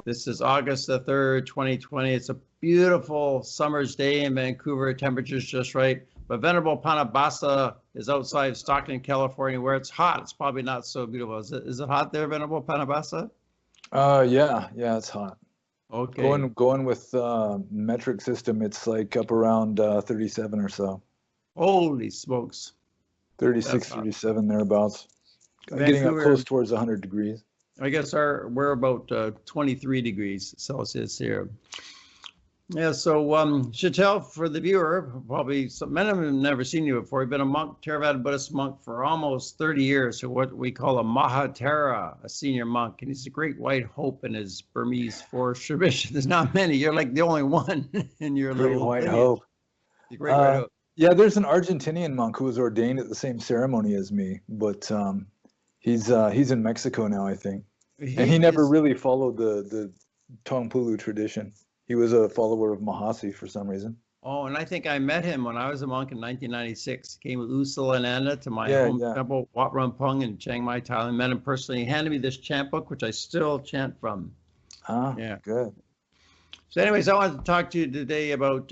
This is August the 3rd, 2020. It's a beautiful summer's day in Vancouver. Temperature's just right. But Venerable Panabasa is outside Stockton, California, where it's hot. It's probably not so beautiful. Is it hot there, Venerable Panabasa? Yeah, it's hot. Okay. Going with metric system, it's like up around 37 or so. Holy smokes. 36, 37 thereabouts. Vancouver, getting up close towards 100 degrees. I guess we're about 23 degrees Celsius here. Yeah, so should tell for the viewer, probably many of them have never seen you before. You've been a monk, Theravada Buddhist monk for almost 30 years, so what we call a Mahatera, a senior monk, and he's a great white hope in his Burmese forest tradition. There's not many. You're like the only one in your great little white lineage. hope. The great white hope. Yeah, there's an Argentinian monk who was ordained at the same ceremony as me, but he's in Mexico now, I think. And he never really followed the Tongpulu tradition. He was a follower of Mahasi for some reason. Oh, and I think I met him when I was a monk in 1996. Came with Usalananda to my home temple, Wat Rumpung in Chiang Mai, Thailand. Met him personally. He handed me this chant book, which I still chant from. Yeah, good. So anyways, I wanted to talk to you today about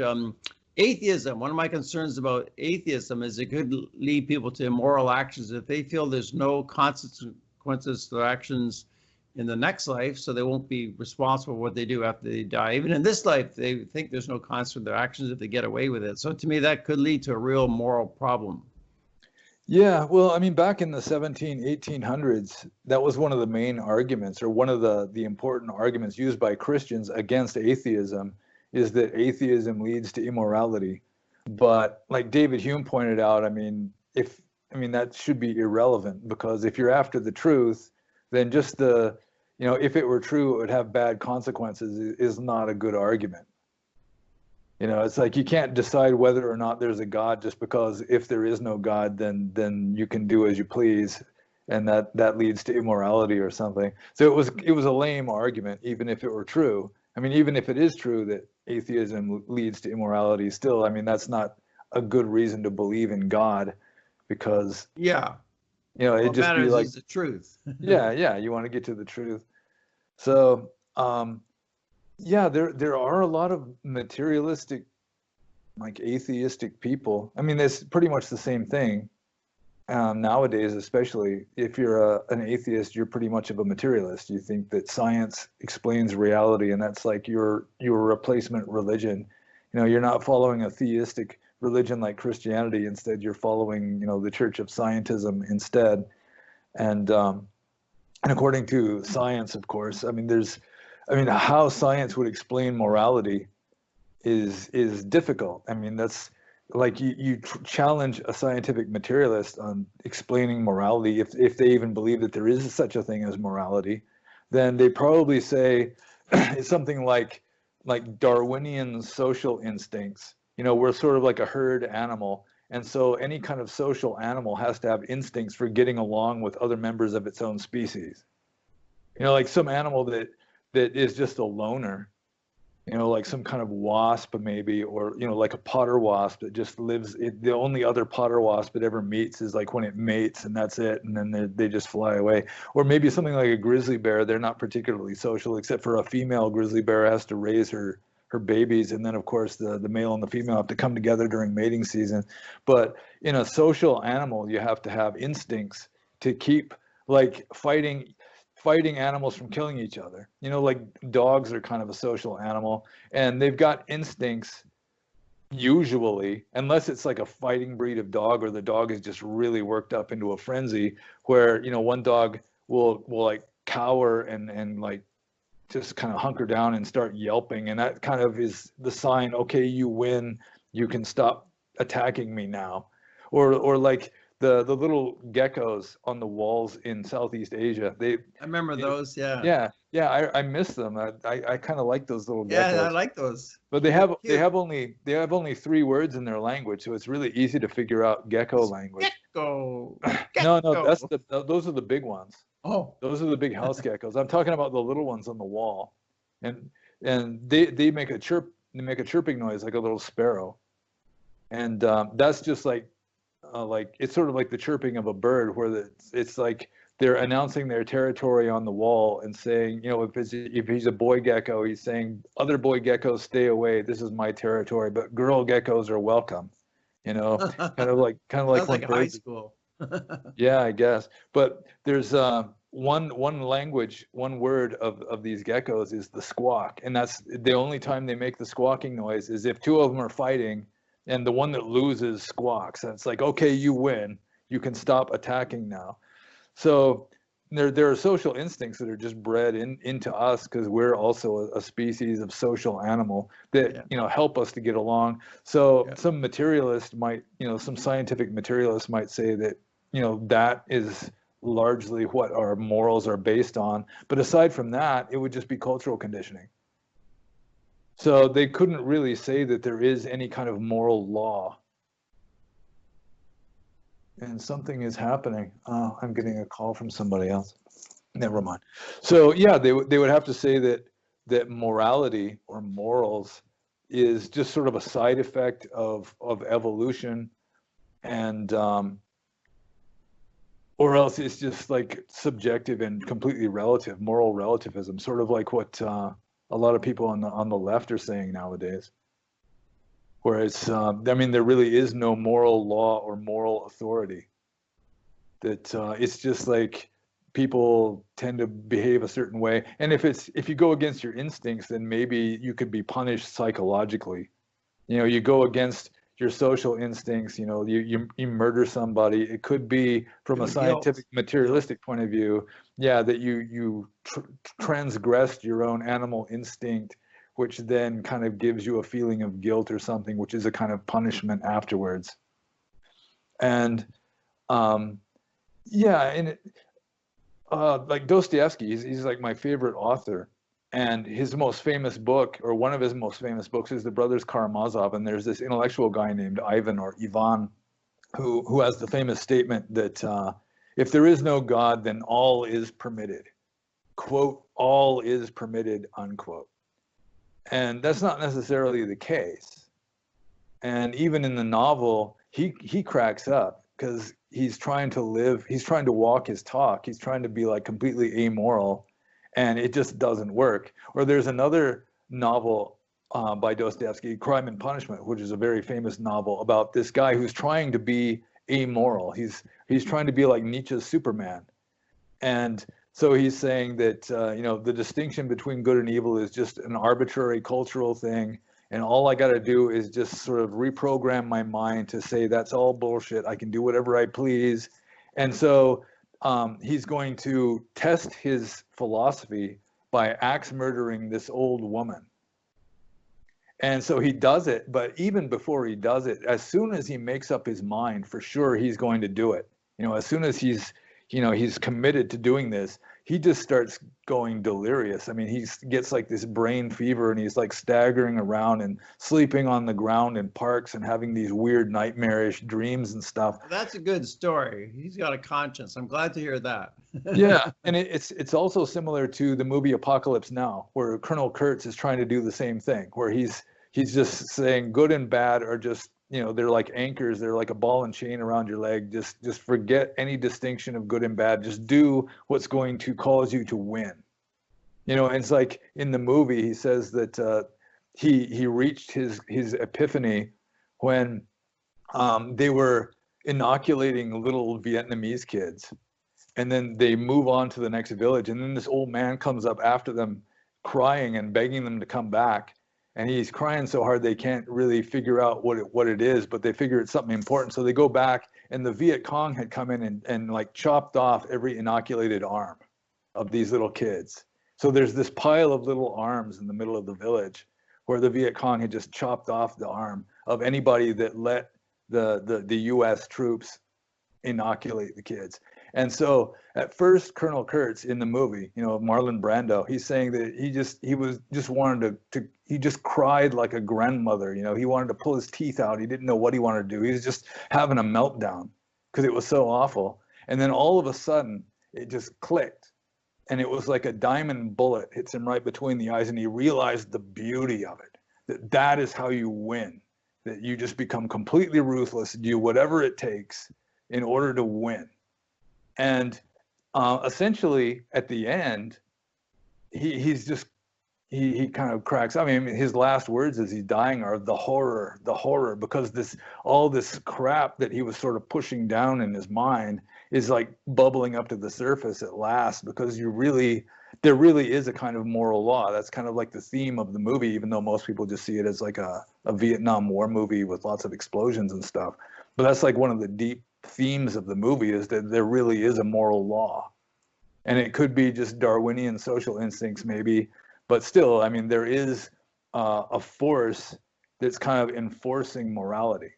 atheism. One of my concerns about atheism is it could lead people to immoral actions if they feel there's no consequences to their actions in the next life, so they won't be responsible for what they do after they die. Even in this life, they think there's no consequence to their actions if they get away with it. So to me, that could lead to a real moral problem. Yeah, well, I mean, back in the 1800s, that was one of the main arguments, or one of the important arguments used by Christians against atheism, is that atheism leads to immorality. But like David Hume pointed out, I mean, that should be irrelevant, because if you're after the truth, then just if it were true, it would have bad consequences is not a good argument. It's like you can't decide whether or not there's a God just because if there is no God, then you can do as you please, and that leads to immorality or something. So it was a lame argument, even if it were true. I mean, even if it is true that atheism leads to immorality, still, I mean, that's not a good reason to believe in God, because it just be like is the truth. yeah, you want to get to the truth. So there are a lot of materialistic, like atheistic people. I mean, it's pretty much the same thing nowadays, especially if you're an atheist, you're pretty much of a materialist. You think that science explains reality, and that's like your replacement religion. You're not following a theistic religion like Christianity. Instead, you're following the Church of Scientism instead. And according to science, of course, how science would explain morality is difficult. I mean, that's like you challenge a scientific materialist on explaining morality, if they even believe that there is such a thing as morality, then they probably say it's something like Darwinian social instincts. We're sort of like a herd animal, and so any kind of social animal has to have instincts for getting along with other members of its own species. Like some animal that is just a loner, like some kind of wasp maybe, or like a potter wasp that just lives. The only other potter wasp it ever meets is like when it mates, and that's it, and then they just fly away. Or maybe something like a grizzly bear. They're not particularly social, except for a female grizzly bear has to raise her babies, and then of course the male and the female have to come together during mating season. But in a social animal, you have to have instincts to keep, like, fighting animals from killing each other. Like dogs are kind of a social animal, and they've got instincts usually, unless it's like a fighting breed of dog, or the dog is just really worked up into a frenzy, where one dog will like cower and like just kind of hunker down and start yelping, and that kind of is the sign, okay, you win, you can stop attacking me now. Or like the little geckos on the walls in Southeast Asia. I remember those. I miss them. I kind of like those little geckos. Yeah, I like those. But they have only 3 words in their language, so it's really easy to figure out gecko language. Gecko. No, those are the big ones. Oh, those are the big house geckos. I'm talking about the little ones on the wall, and they make a chirping noise like a little sparrow, and that's just like it's sort of like the chirping of a bird, where it's like they're announcing their territory on the wall and saying, you know, if he's a boy gecko, he's saying, other boy geckos, stay away. This is my territory, but girl geckos are welcome. You know, kind of like Sounds when like high birds. school. Yeah, I guess. But there's one language, one word of these geckos is the squawk, and that's the only time they make the squawking noise is if two of them are fighting, and the one that loses squawks. And it's like, okay, you win. You can stop attacking now. So there are social instincts that are just bred into us because we're also a species of social animal that you know help us to get along. So some materialist might, you know, some scientific materialist might say that, you know, that is largely what our morals are based on. But aside from that, it would just be cultural conditioning. So they couldn't really say that there is any kind of moral law. And something is happening. I'm getting a call from somebody else. Never mind. So yeah, they would have to say that morality or morals is just sort of a side effect of evolution, and or else it's just like subjective and completely relative, moral relativism, sort of like what a lot of people on the left are saying nowadays. Whereas, I mean, there really is no moral law or moral authority. That it's just like people tend to behave a certain way, and if you go against your instincts, then maybe you could be punished psychologically. You know, you go against your social instincts. You know, you murder somebody. It could be from a scientific, materialistic point of view. Yeah, that you transgressed your own animal instinct, which then kind of gives you a feeling of guilt or something, which is a kind of punishment afterwards. And yeah, and like Dostoevsky, he's like my favorite author, and his most famous book, or one of his most famous books, is The Brothers Karamazov. And there's this intellectual guy named Ivan or Ivan, who has the famous statement that if there is no God, then all is permitted. Quote, all is permitted, unquote. And that's not necessarily the case. And even in the novel, he cracks up because he's trying to walk his talk. He's trying to be like completely amoral, and it just doesn't work. Or there's another novel by Dostoevsky, Crime and Punishment, which is a very famous novel about this guy who's trying to be amoral. He's trying to be like Nietzsche's Superman. And so he's saying that you know, the distinction between good and evil is just an arbitrary cultural thing, and all I got to do is just sort of reprogram my mind to say that's all bullshit. I can do whatever I please. And so he's going to test his philosophy by axe murdering this old woman. And so he does it, but even before he does it, as soon as he makes up his mind, for sure he's going to do it. You know, as soon as he's committed to doing this, he just starts going delirious. I mean, he gets like this brain fever, and he's like staggering around and sleeping on the ground in parks and having these weird nightmarish dreams and stuff. That's a good story. He's got a conscience. I'm glad to hear that. Yeah, and it's also similar to the movie Apocalypse Now, where Colonel Kurtz is trying to do the same thing, where he's just saying good and bad are just, you know, they're like anchors. They're like a ball and chain around your leg. Just forget any distinction of good and bad. Just do what's going to cause you to win. You know, and it's like in the movie, he says that he reached his epiphany when they were inoculating little Vietnamese kids, and then they move on to the next village, and then this old man comes up after them, crying and begging them to come back. And he's crying so hard they can't really figure out what it is, but they figure it's something important. So they go back, and the Viet Cong had come in and like chopped off every inoculated arm of these little kids. So there's this pile of little arms in the middle of the village where the Viet Cong had just chopped off the arm of anybody that let the US troops inoculate the kids. And so at first, Colonel Kurtz in the movie, you know, Marlon Brando, he's saying that he just cried like a grandmother. You know, he wanted to pull his teeth out. He didn't know what he wanted to do. He was just having a meltdown because it was so awful. And then all of a sudden, it just clicked. And it was like a diamond bullet hits him right between the eyes. And he realized the beauty of it, that is how you win, that you just become completely ruthless, do whatever it takes in order to win. And essentially at the end, he kind of cracks. I mean, his last words as he's dying are the horror, because all this crap that he was sort of pushing down in his mind is like bubbling up to the surface at last, because there really is a kind of moral law. That's kind of like the theme of the movie, even though most people just see it as like a Vietnam War movie with lots of explosions and stuff. But that's like one of the deep themes of the movie, is that there really is a moral law. And it could be just Darwinian social instincts maybe, but still, I mean, there is a force that's kind of enforcing morality.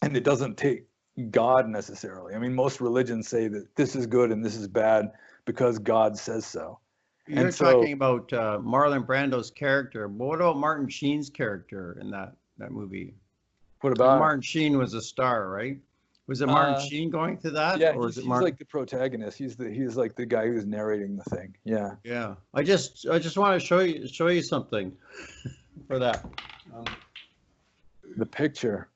And it doesn't take God necessarily. I mean, most religions say that this is good and this is bad because God says so. You're talking about Marlon Brando's character, but what about Martin Sheen's character in that movie? What about Martin Sheen was a star, right? Was it Martin Sheen going to that? Yeah, or he's like the protagonist. He's like the guy who's narrating the thing. Yeah. Yeah. I just want to show you something for that. The picture.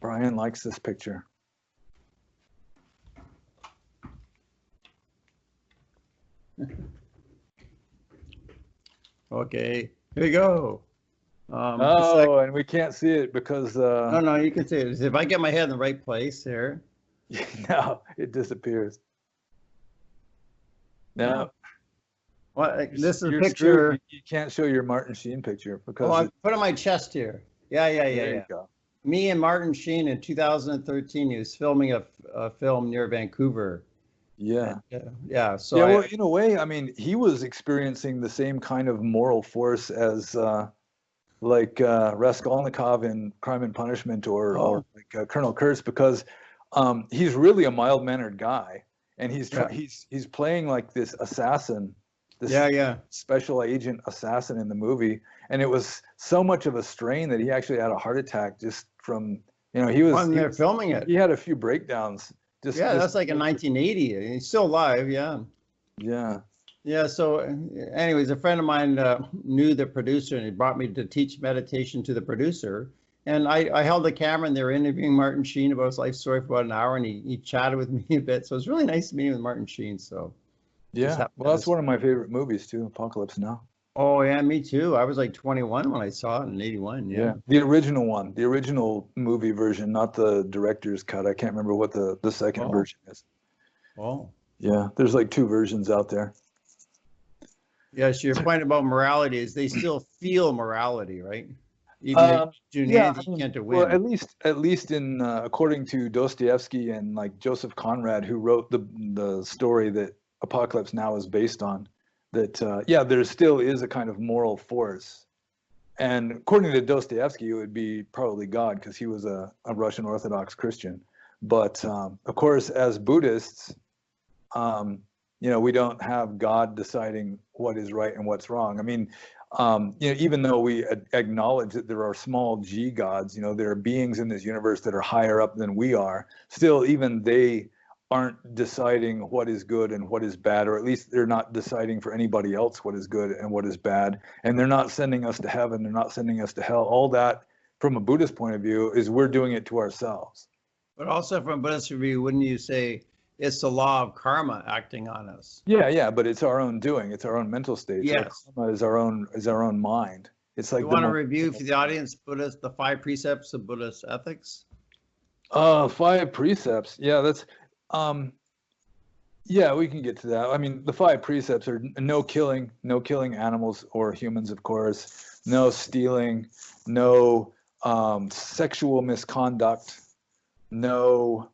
Brian likes this picture. Okay, here you go. And we can't see it because no, you can see it. If I get my head in the right place here. No, it disappears. No. Well, this is a picture. Screwed. You can't show your Martin Sheen picture because I put it on my chest here. Yeah. There you go. Me and Martin Sheen in 2013. He was filming a film near Vancouver. Yeah. Yeah. So yeah, well, in a way, I mean, he was experiencing the same kind of moral force as Raskolnikov in Crime and Punishment, or like Colonel Kurtz, because he's really a mild-mannered guy, and he's playing like this assassin, this special agent assassin in the movie, and it was so much of a strain that he actually had a heart attack just from when they're filming it. He had a few breakdowns. That's like in 1980. He's still alive. Yeah. Yeah. So, anyways, a friend of mine knew the producer, and he brought me to teach meditation to the producer. And I held the camera, and they were interviewing Martin Sheen about his life story for about an hour, and he chatted with me a bit. So it was really nice meeting with Martin Sheen. So. Yeah. Well, that's one of my favorite movies too, Apocalypse Now. Oh yeah, me too. I was like 21 when I saw it in 81. Yeah. The original one, the original movie version, not the director's cut. I can't remember what the second version is. Oh. Yeah, there's like 2 versions out there. Yeah, so your point about morality is they still feel morality, right? Even if doing anything can't win. Well, at least in according to Dostoevsky and like Joseph Conrad, who wrote the story that Apocalypse Now is based on, that there still is a kind of moral force. And according to Dostoevsky, it would be probably God, because he was a Russian Orthodox Christian. But of course, as Buddhists, we don't have God deciding what is right and what's wrong. I mean, even though we acknowledge that there are small g gods, there are beings in this universe that are higher up than we are, still even they aren't deciding what is good and what is bad, or at least they're not deciding for anybody else what is good and what is bad. And they're not sending us to heaven, they're not sending us to hell. All that, from a Buddhist point of view, is we're doing it to ourselves. But also from a Buddhist view, wouldn't you say it's the law of karma acting on us? Yeah, but it's our own doing. It's our own mental state. Yes. Karma is our own mind. It's like, you want to review for the audience the 5 precepts of Buddhist ethics? 5 precepts. Yeah, that's we can get to that. I mean, the 5 precepts are no killing animals or humans, of course, no stealing, no sexual misconduct, no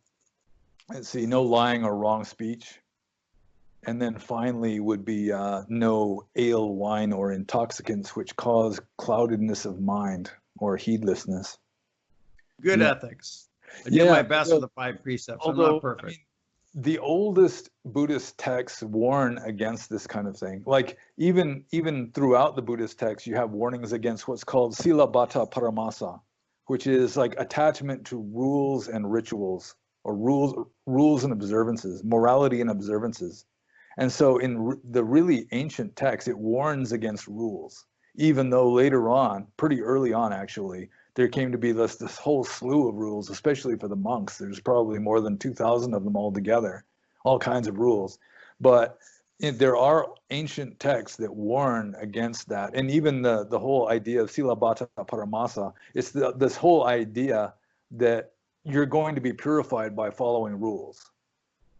lying or wrong speech. And then finally would be no ale, wine, or intoxicants which cause cloudedness of mind or heedlessness. Good ethics. I do my best with the 5 precepts. I'm not perfect. I mean, the oldest Buddhist texts warn against this kind of thing. Like even throughout the Buddhist texts, you have warnings against what's called Silabbata Paramasa, which is like attachment to rules and rituals, or rules and observances, morality and observances. And so in the really ancient texts, it warns against rules, even though later on, pretty early on actually, there came to be this whole slew of rules, especially for the monks. There's probably more than 2,000 of them all together, all kinds of rules. But there are ancient texts that warn against that. And even the whole idea of silabata paramasa, it's this whole idea that you're going to be purified by following rules.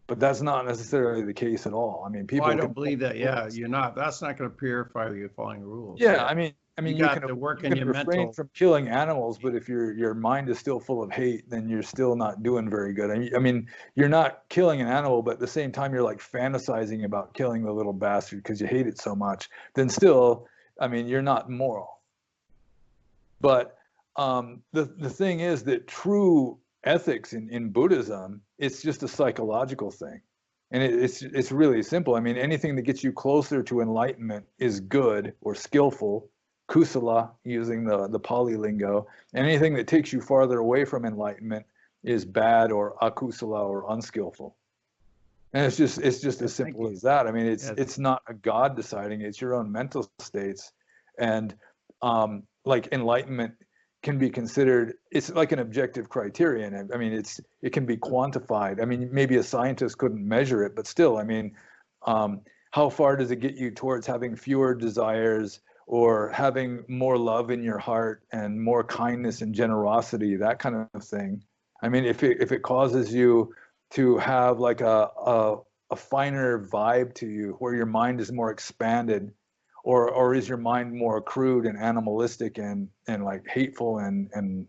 But that's not necessarily the case at all. I mean, people. Well, I don't believe that. Yeah, you're not. That's not going to purify you following rules. Yeah, I mean, you got to work in your refrain mental. from killing animals, but if your mind is still full of hate, then you're still not doing very good. I mean, you're not killing an animal, but at the same time, you're like fantasizing about killing the little bastard because you hate it so much. Then still, I mean, you're not moral. But the thing is that true ethics in Buddhism, it's just a psychological thing. And it's really simple. I mean, anything that gets you closer to enlightenment is good or skillful, kusala, using the Pali lingo. And anything that takes you farther away from enlightenment is bad or akusala or unskillful. And it's just as simple as that. I mean, it's not a God deciding, it's your own mental states. And like enlightenment can be considered, it's like an objective criterion. I mean, it can be quantified. I mean, maybe a scientist couldn't measure it, but still, I mean, how far does it get you towards having fewer desires or having more love in your heart and more kindness and generosity, that kind of thing? I mean, if it causes you to have like a finer vibe to you, where your mind is more expanded, or is your mind more crude and animalistic and like hateful and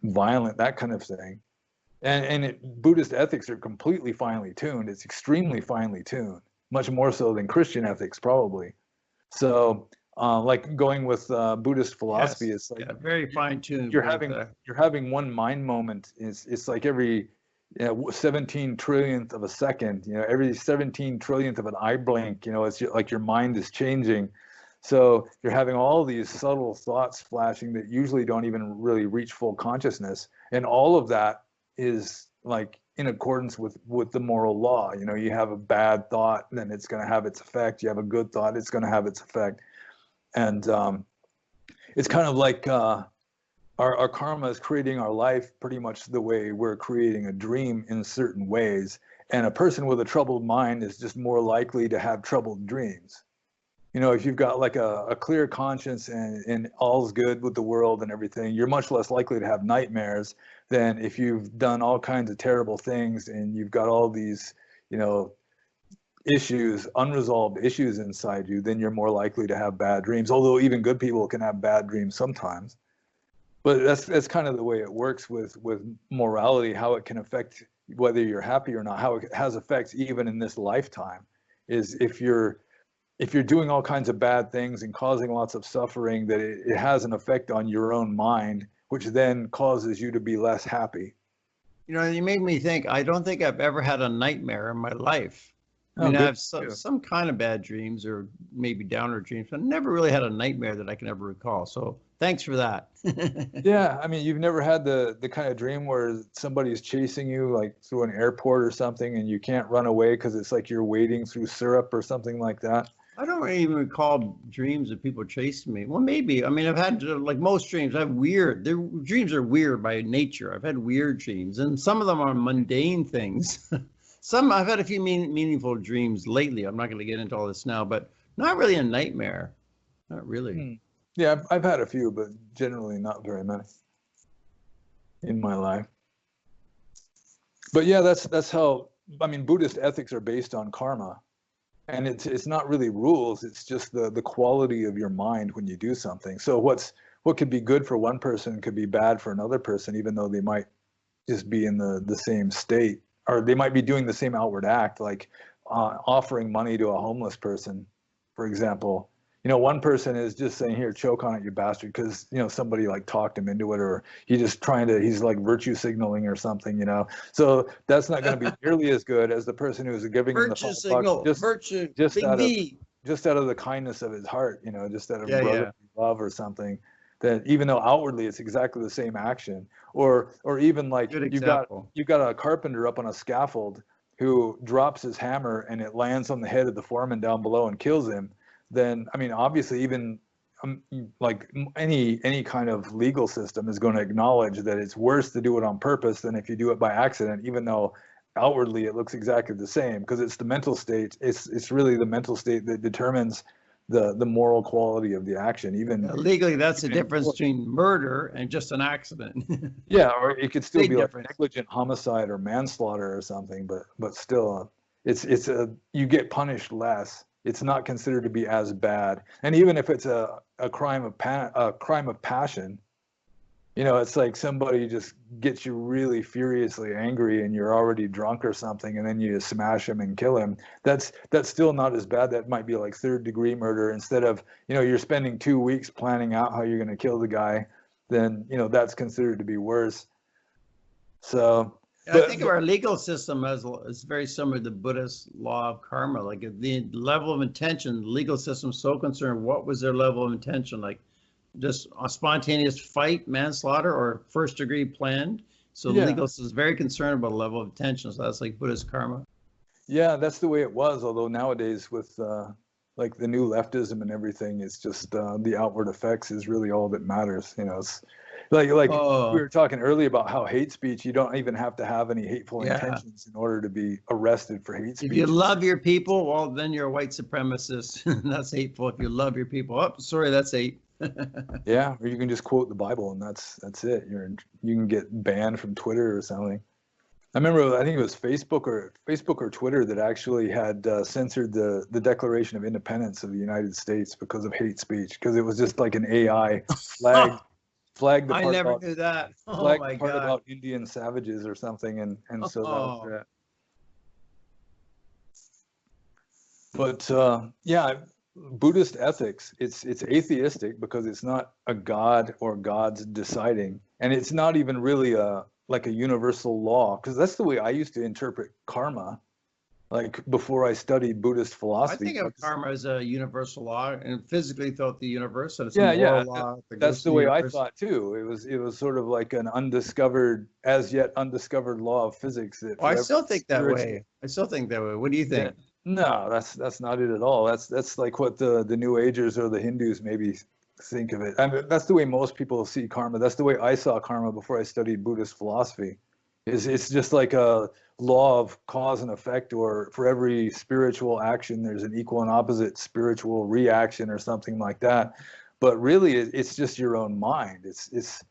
violent, that kind of thing. And Buddhist ethics are completely finely tuned. It's extremely finely tuned, much more so than Christian ethics probably. So like going with Buddhist philosophy, it's like very fine tuned. You're having one mind moment. It's like every 17 trillionth of a second, every 17 trillionth of an eye blink, it's like your mind is changing. So you're having all these subtle thoughts flashing that usually don't even really reach full consciousness. And all of that is like in accordance with the moral law. You have a bad thought, then it's going to have its effect. You have a good thought, it's going to have its effect. And it's kind of like our karma is creating our life pretty much the way we're creating a dream in certain ways. And a person with a troubled mind is just more likely to have troubled dreams. If you've got like a clear conscience and all's good with the world and everything, you're much less likely to have nightmares than if you've done all kinds of terrible things and you've got all these, issues, unresolved issues inside you, then you're more likely to have bad dreams. Although even good people can have bad dreams sometimes. But that's kind of the way it works with morality, how it can affect whether you're happy or not, how it has effects even in this lifetime, is if you're doing all kinds of bad things and causing lots of suffering, that it has an effect on your own mind, which then causes you to be less happy. You made me think, I don't think I've ever had a nightmare in my life. I mean, I have some kind of bad dreams or maybe downer dreams, but I never really had a nightmare that I can ever recall. So thanks for that. Yeah, I mean, you've never had the kind of dream where somebody's chasing you like through an airport or something and you can't run away because it's like you're wading through syrup or something like that? I don't even recall dreams of people chasing me. Well, maybe. I mean, I've had, like most dreams, dreams are weird by nature. I've had weird dreams, and some of them are mundane things. I've had a few meaningful dreams lately. I'm not going to get into all this now, but not really a nightmare. Not really. Yeah, I've had a few, but generally not very many in my life. But yeah, that's how, I mean, Buddhist ethics are based on karma. And it's not really rules, it's just the quality of your mind when you do something. So what could be good for one person could be bad for another person, even though they might just be in the same state. Or they might be doing the same outward act, like offering money to a homeless person, for example. One person is just saying, here, choke on it, you bastard, because, somebody like talked him into it, or he's like virtue signaling or something, So that's not going to be nearly as good as the person who's giving him the $5 just out of the kindness of his heart, just out of brotherly love or something. That even though outwardly it's exactly the same action, or even like you've got a carpenter up on a scaffold who drops his hammer and it lands on the head of the foreman down below and kills him, then I mean obviously even like any kind of legal system is going to acknowledge that it's worse to do it on purpose than if you do it by accident, even though outwardly it looks exactly the same, because it's the mental state. It's really the mental state that determines the moral quality of the action. Even legally, that's the even difference between murder and just an accident. yeah, or it could still Big be difference. like negligent homicide or manslaughter or something, but still, it's a you get punished less. It's not considered to be as bad. And even if it's a crime of passion, you know, it's like somebody just gets you really furiously angry and you're already drunk or something, and then you smash him and kill him. That's still not as bad. That might be like third-degree murder. Instead of, you know, you're spending 2 weeks planning out how you're going to kill the guy, then, you know, that's considered to be worse. So I think of our legal system as is very similar to the Buddhist law of karma. Like the level of intention, the legal system is so concerned, what was their level of intention? Like just a spontaneous fight, manslaughter, or first degree planned. So the legal system is very concerned about the level of intention. So that's like Buddhist karma. Yeah, that's the way it was. Although nowadays with like the new leftism and everything, it's just the outward effects is really all that matters. You know, it's like we were talking earlier about how hate speech, you don't even have to have any hateful intentions in order to be arrested for hate speech. If you love your people, well, then you're a white supremacist. That's hateful. If you love your people, oh, sorry, that's hate. Yeah, or you can just quote the Bible and that's it. You can get banned from Twitter or something. I remember, I think it was Facebook or Twitter that actually had censored the Declaration of Independence of the United States because of hate speech, because it was just like an AI flagged the part I never knew that. Oh my God. About Indian savages or something, and so that was it. But yeah, Buddhist ethics, it's atheistic because it's not a god or gods deciding, and it's not even really like a universal law, because that's the way I used to interpret karma, like before I studied Buddhist philosophy. I think of karma as a universal law, and physically throughout the universe, and it's a moral law. That's the way I thought too. It was sort of like an as yet undiscovered law of physics. That I still think that way. What do you think? Yeah. No, that's not it at all. That's like what the New Agers or the Hindus maybe think of it. I mean, that's the way most people see karma. That's the way I saw karma before I studied Buddhist philosophy. It's just like a law of cause and effect, or for every spiritual action, there's an equal and opposite spiritual reaction or something like that. But really, it's just your own mind. It's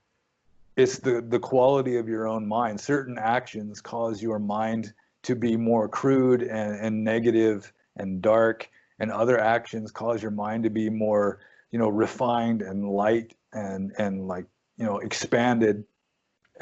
the quality of your own mind. Certain actions cause your mind to be more crude and negative and dark, and other actions cause your mind to be more, you know, refined and light and like, you know, expanded.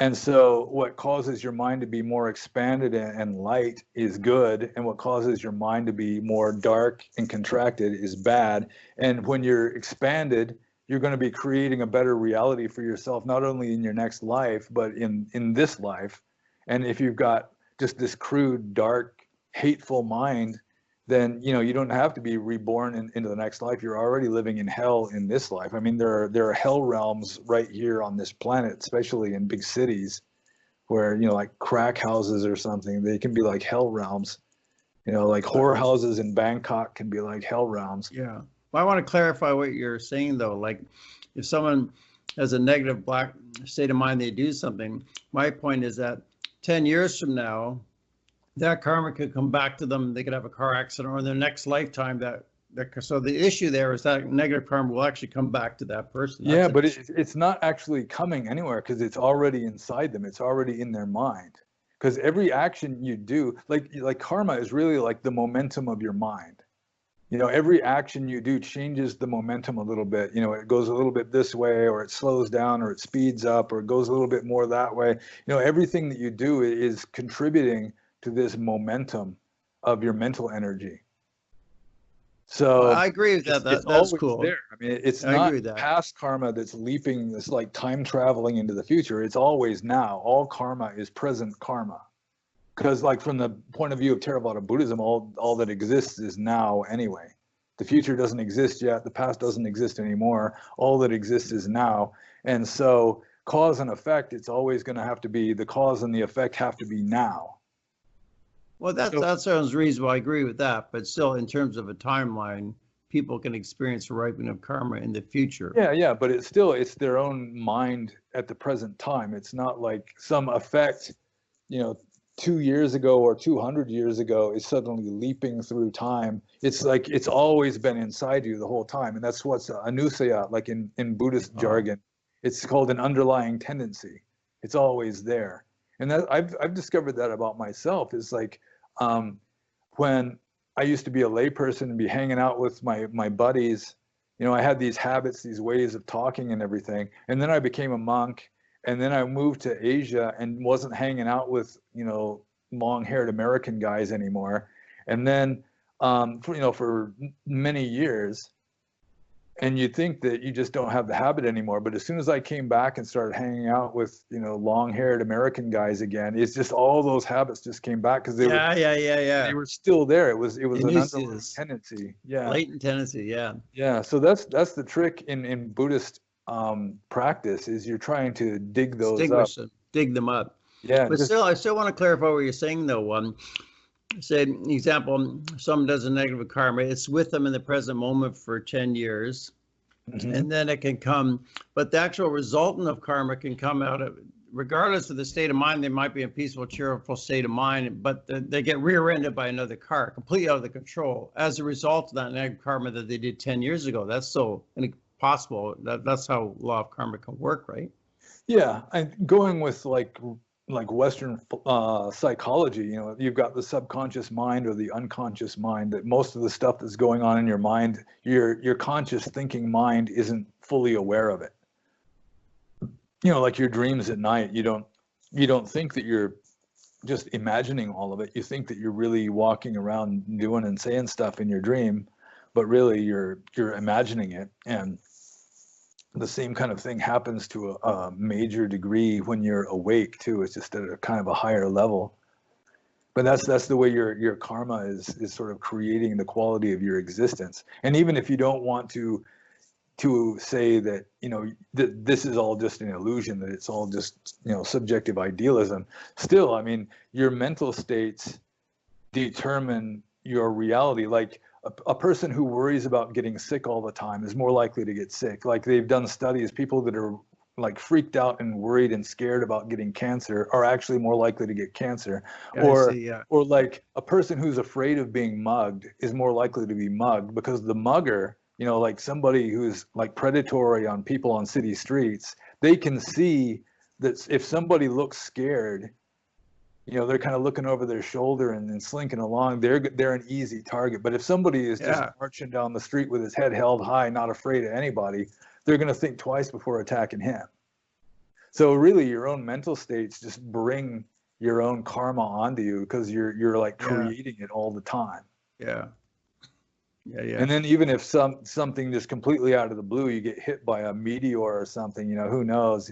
And so what causes your mind to be more expanded and light is good, and what causes your mind to be more dark and contracted is bad. And when you're expanded, you're going to be creating a better reality for yourself, not only in your next life, but in this life. And if you've got just this crude, dark, hateful mind, then, you know, you don't have to be reborn into the next life. You're already living in hell in this life. I mean, there are hell realms right here on this planet, especially in big cities where, you know, like crack houses or something, they can be like hell realms. You know, like whore houses in Bangkok can be like hell realms. Yeah. Well, I want to clarify what you're saying, though. Like if someone has a negative black state of mind, they do something. My point is that 10 years from now, that karma could come back to them. They could have a car accident, or in their next lifetime, so the issue there is that negative karma will actually come back to that person. Yeah, but it's not actually coming anywhere, because it's already inside them. It's already in their mind. Because every action you do, like karma is really like the momentum of your mind. You know, every action you do changes the momentum a little bit. You know, it goes a little bit this way, or it slows down, or it speeds up, or it goes a little bit more that way. You know, everything that you do is contributing to this momentum of your mental energy. So I agree with that. That's cool. There. I mean, it's not past karma that's leaping, this like time traveling into the future. It's always now. All karma is present karma. Because like from the point of view of Theravada Buddhism, all that exists is now anyway. The future doesn't exist yet. The past doesn't exist anymore. All that exists is now. And so cause and effect, it's always going to have to be, the cause and the effect have to be now. Well, that sounds reasonable. I agree with that. But still, in terms of a timeline, people can experience a ripening of karma in the future. Yeah, but it's their own mind at the present time. It's not like some effect, 2 years ago or 200 years ago is suddenly leaping through time. It's like it's always been inside you the whole time, and that's what's anusaya, like in Buddhist jargon. It's called an underlying tendency. It's always there, and that I've discovered that about myself. Is like when I used to be a layperson and be hanging out with my buddies, I had these habits, these ways of talking and everything, and then I became a monk. And then I moved to Asia and wasn't hanging out with, long-haired American guys anymore. And then, for many years, and you think that you just don't have the habit anymore. But as soon as I came back and started hanging out with, long-haired American guys again, it's just all those habits just came back because they were still there. It was an underlying tendency. Yeah. Latent tendency. Yeah. Yeah. So that's the trick in Buddhist practice is you're trying to dig those up. Dig them up. Yeah. But I still want to clarify what you're saying though. Say, example, someone does a negative karma, it's with them in the present moment for 10 years, and then it can come, but the actual resultant of karma can come out of, regardless of the state of mind, they might be in a peaceful, cheerful state of mind, but they get rear-ended by another car, completely out of the control, as a result of that negative karma that they did 10 years ago. That's so possible. That's how law of karma can work, right? Yeah, and going with like Western psychology, you've got the subconscious mind or the unconscious mind, that most of the stuff that's going on in your mind, your conscious thinking mind isn't fully aware of it. Like your dreams at night, you don't think that you're just imagining all of it. You think that you're really walking around doing and saying stuff in your dream, but really you're imagining it. And the same kind of thing happens to a major degree when you're awake too. It's just at a kind of a higher level. But that's the way your karma is sort of creating the quality of your existence. And even if you don't want to say that that this is all just an illusion, that it's all just subjective idealism, still, I mean, your mental states determine your reality. Like a person who worries about getting sick all the time is more likely to get sick. Like they've done studies, people that are like freaked out and worried and scared about getting cancer are actually more likely to get cancer. Or like a person who's afraid of being mugged is more likely to be mugged, because the mugger, like somebody who's like predatory on people on city streets, they can see that if somebody looks scared, they're kind of looking over their shoulder and slinking along, they're an easy target. But if somebody is just marching down the street with his head held high, not afraid of anybody, they're going to think twice before attacking him. So really your own mental states just bring your own karma onto you, because you're like creating it all the time. Yeah. And then even if something just completely out of the blue, you get hit by a meteor or something, who knows,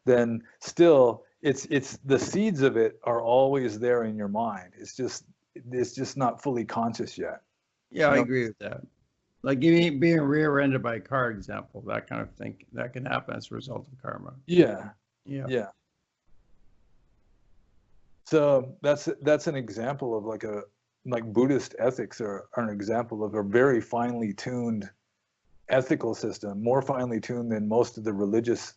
then still it's the seeds of it are always there in your mind. It's just not fully conscious yet. Yeah, I agree with that. Like being rear-ended by a car, example, that kind of thing, that can happen as a result of karma. Yeah. So that's an example of like Buddhist ethics are an example of a very finely tuned ethical system, more finely tuned than most of the religious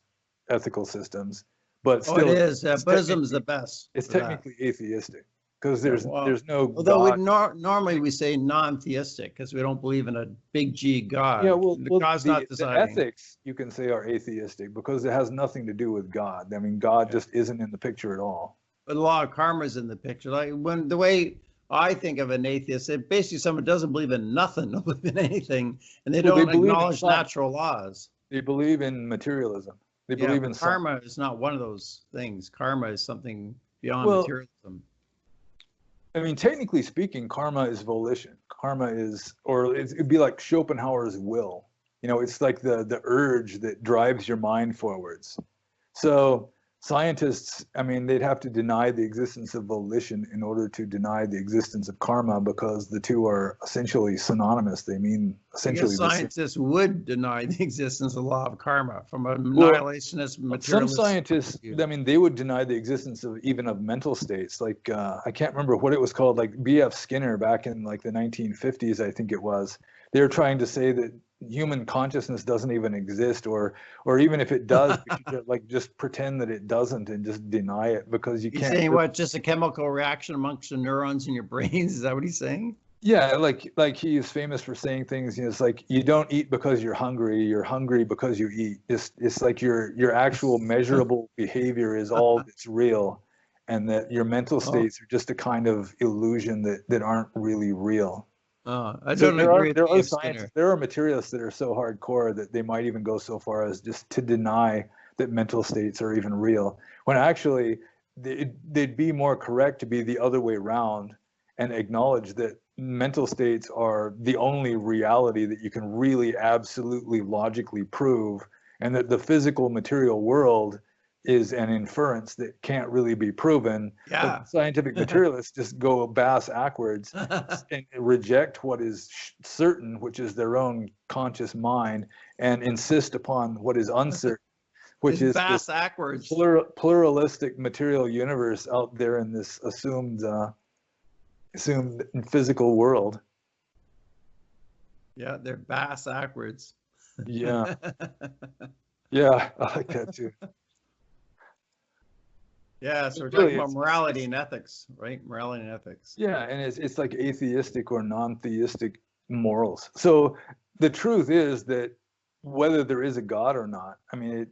ethical systems. But still, it is. Buddhism is the best. It's technically atheistic, because there's no although God. Normally we say non-theistic, because we don't believe in a big G God. Yeah, well, God's not deciding. The ethics, you can say, are atheistic because it has nothing to do with God. I mean, God just isn't in the picture at all. But the law of karma is in the picture. Like when the way I think of an atheist, it basically someone doesn't believe in nothing, don't believe in anything, and they don't acknowledge natural laws. They believe in materialism. They believe in karma is not one of those things. Karma is something beyond materialism. I mean, technically speaking, karma is volition. Karma is, or it'd be like Schopenhauer's will. It's like the urge that drives your mind forwards. So scientists, I mean, they'd have to deny the existence of volition in order to deny the existence of karma, because the two are essentially synonymous. They mean essentially. Scientists would deny the existence of the law of karma from a nihilationist materialist. Some scientists, I mean, they would deny the existence of even of mental states. Like I can't remember what it was called, like B.F. Skinner back in like the 1950s, I think it was. they're trying to say that human consciousness doesn't even exist, or even if it does, we should like just pretend that it doesn't and just deny it, because you He's can't. saying what? Just a chemical reaction amongst the neurons in your brains? Is that what he's saying? Yeah, like he is famous for saying things. It's like, you don't eat because you're hungry because you eat. It's like your actual measurable behavior is all that's real, and that your mental states are just a kind of illusion that aren't really real. I So don't agree with there are Dave scientists, Skinner. there are materialists that are so hardcore that they might even go so far as just to deny that mental states are even real, when actually they'd be more correct to be the other way around and acknowledge that mental states are the only reality that you can really absolutely logically prove, and that the physical material world is an inference that can't really be proven. Yeah. But scientific materialists just go bass backwards and reject what is certain, which is their own conscious mind, and insist upon what is uncertain, which is bass this backwards. pluralistic material universe out there in this assumed physical world. Yeah, they're bass backwards. Yeah. Yeah, I like that too. Yeah, so we're Really, talking about morality and ethics, right? Morality and ethics. Yeah, and it's like atheistic or non-theistic morals. So the truth is that whether there is a God or not, I mean,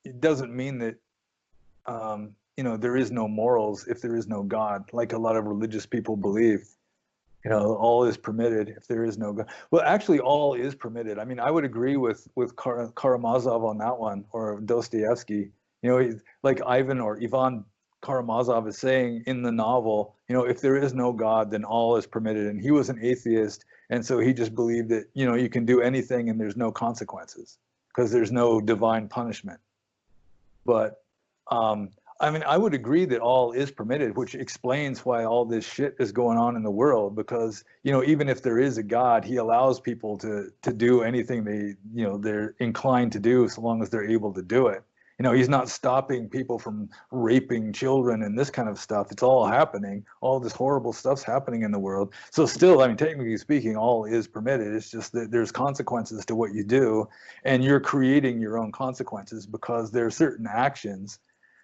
it doesn't mean that there is no morals if there is no God, like a lot of religious people believe. All is permitted if there is no God. Well, actually, all is permitted. I mean, I would agree with Karamazov on that one, or Dostoevsky. Like Ivan or Ivan Karamazov is saying in the novel, if there is no God, then all is permitted. And he was an atheist, and so he just believed that, you can do anything and there's no consequences because there's no divine punishment. But I mean, I would agree that all is permitted, which explains why all this shit is going on in the world, because, even if there is a God, he allows people to do anything they're inclined to do, so long as they're able to do it. He's not stopping people from raping children and this kind of stuff. It's all happening. All this horrible stuff's happening in the world. So still, I mean, technically speaking, all is permitted. It's just that there's consequences to what you do, and you're creating your own consequences, because there are certain actions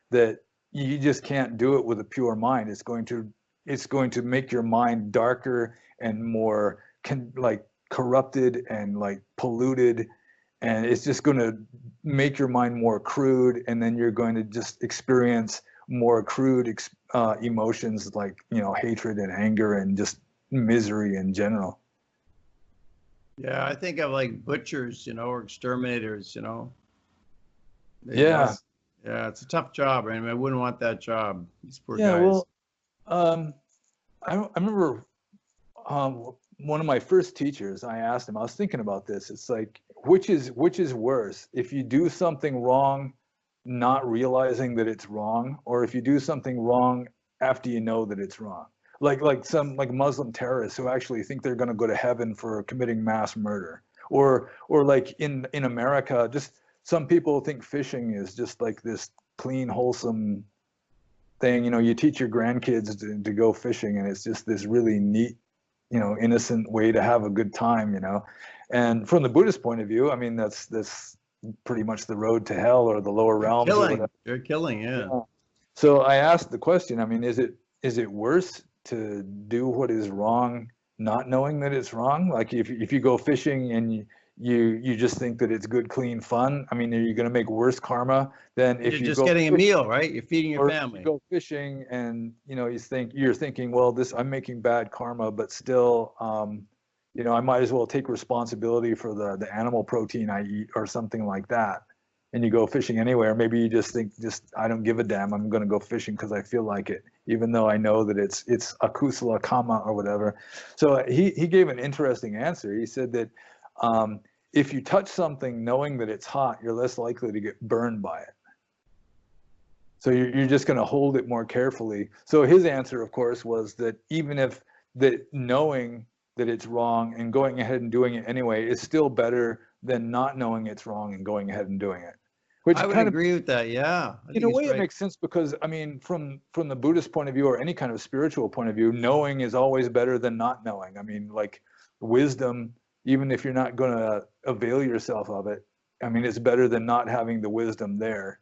that you just can't do it with a pure mind. It's going to make your mind darker and more corrupted and like polluted, and it's just going to make your mind more crude, and then you're going to just experience more crude emotions like hatred and anger and just misery in general. Yeah, I think of like butchers, or exterminators, Yeah. Yeah, it's a tough job. I mean, I wouldn't want that job. These poor Yeah, guys. well, I remember one of my first teachers, I asked him, I was thinking about this. It's like, which is worse, if you do something wrong, not realizing that it's wrong, or if you do something wrong after you know that it's wrong? Like some Muslim terrorists who actually think they're going to go to heaven for committing mass murder, or like in America, just some people think fishing is just like this clean, wholesome thing. You teach your grandkids to go fishing, and it's just this really neat, innocent way to have a good time, And from the Buddhist point of view, I mean, that's pretty much the road to hell or the lower realms. They're killing, yeah. So I asked the question, I mean, is it worse to do what is wrong not knowing that it's wrong? Like if you go fishing and you just think that it's good, clean fun, I mean, are you going to make worse karma than if you're you just go getting a fishing, meal, right? You're feeding your or family. you go fishing and you're thinking, well, I'm making bad karma, but still, I might as well take responsibility for the animal protein I eat or something like that. And you go fishing anywhere. Maybe you just think, I don't give a damn. I'm going to go fishing because I feel like it, even though I know that it's akusala kama or whatever. So he gave an interesting answer. He said that if you touch something knowing that it's hot, you're less likely to get burned by it. So you're just going to hold it more carefully. So his answer, of course, was that even if that knowing that it's wrong and going ahead and doing it anyway is still better than not knowing it's wrong and going ahead and doing it. Which I would kind agree with that. Yeah. In a way, it makes sense, because I mean, from the Buddhist point of view or any kind of spiritual point of view, knowing is always better than not knowing. I mean, like wisdom even if you're not going to avail yourself of it. I mean, it's better than not having the wisdom there.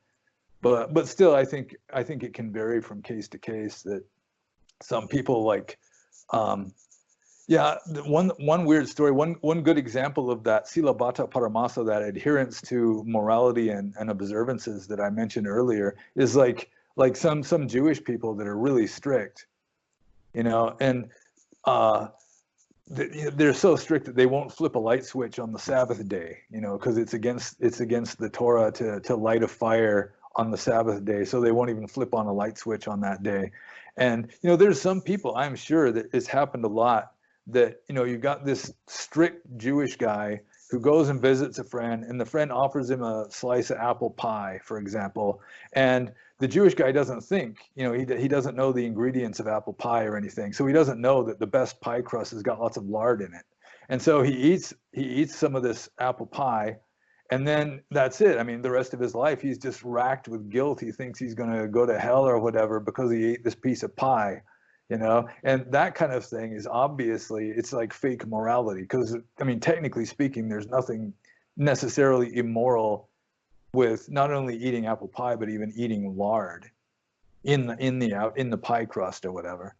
But still, I think it can vary from case to case. That some people like, yeah. One weird story. One good example of that silabata paramasa, that adherence to morality and observances that I mentioned earlier, is like some Jewish people that are really strict, and they're so strict that they won't flip a light switch on the Sabbath day, because it's against the Torah to light a fire on the Sabbath day. So they won't even flip on a light switch on that day. And, there's some people, I'm sure that it's happened a lot, that, you've got this strict Jewish guy who goes and visits a friend, and the friend offers him a slice of apple pie, for example. And the Jewish guy doesn't think, he doesn't know the ingredients of apple pie or anything. So he doesn't know that the best pie crust has got lots of lard in it. And so he eats some of this apple pie, and then that's it. I mean, the rest of his life, he's just racked with guilt. He thinks he's going to go to hell or whatever because he ate this piece of pie, and that kind of thing is obviously, it's like fake morality. Because, I mean, technically speaking, there's nothing necessarily immoral with not only eating apple pie, but even eating lard in the pie crust or whatever.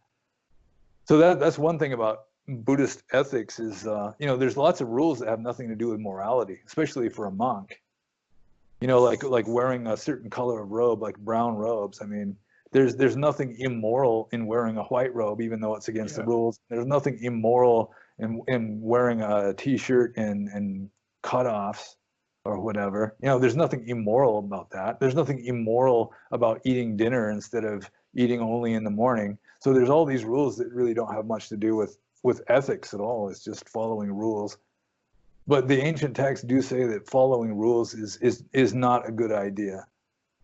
So that's one thing about Buddhist ethics is, there's lots of rules that have nothing to do with morality, especially for a monk. Like wearing a certain color of robe, like brown robes. I mean, there's nothing immoral in wearing a white robe, even though it's against the rules. There's nothing immoral in wearing a t-shirt and cutoffs or whatever. There's nothing immoral about that. There's nothing immoral about eating dinner instead of eating only in the morning. So there's all these rules that really don't have much to do with ethics at all. It's just following rules. But the ancient texts do say that following rules is not a good idea.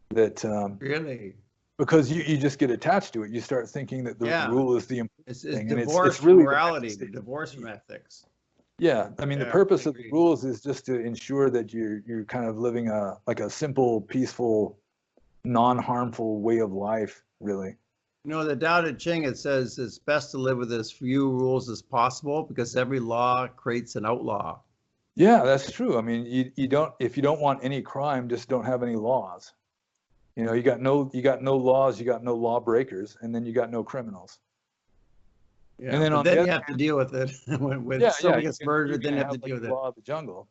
That really, because you just get attached to it. You start thinking that the rule is the important thing. Divorce it's really from morality, divorce from ethics. Yeah, I mean, the purpose of the rules is just to ensure that you're kind of living a simple, peaceful, non-harmful way of life, really. The Tao Te Ching, it says it's best to live with as few rules as possible because every law creates an outlaw. Yeah, that's true. I mean, if you don't want any crime, just don't have any laws. You got no laws, you got no lawbreakers, and then you got no criminals. Yeah, and then you have to deal with it. when somebody gets murdered, then you have to deal with it. Law of the jungle.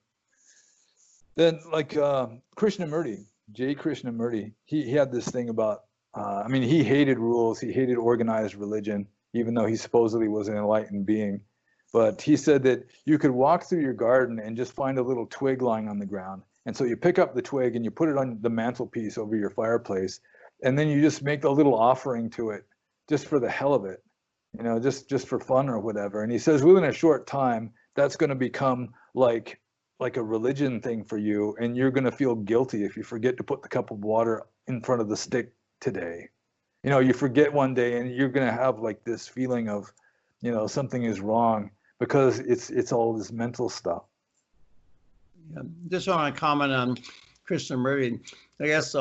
Then, like Krishnamurti, J. Krishnamurti, he had this thing about. I mean, he hated rules. He hated organized religion, even though he supposedly was an enlightened being. But he said that you could walk through your garden and just find a little twig lying on the ground. And so you pick up the twig and you put it on the mantelpiece over your fireplace, and then you just make a little offering to it, just for the hell of it. Just for fun or whatever. And he says within a short time, that's going to become like a religion thing for you, and you're going to feel guilty if you forget to put the cup of water in front of the stick today. You forget one day, and you're going to have like this feeling of, something is wrong, because it's all this mental stuff. Yeah. Just want to comment on Krishnamurti. I guess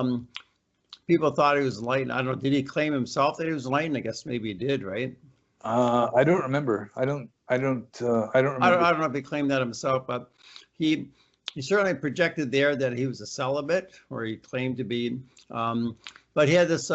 people thought he was enlightened. I don't know. Did he claim himself that he was enlightened? I guess maybe he did, right? I don't remember. I don't remember. I don't know if he claimed that himself, but he certainly projected there that he was a celibate, or he claimed to be. But he had this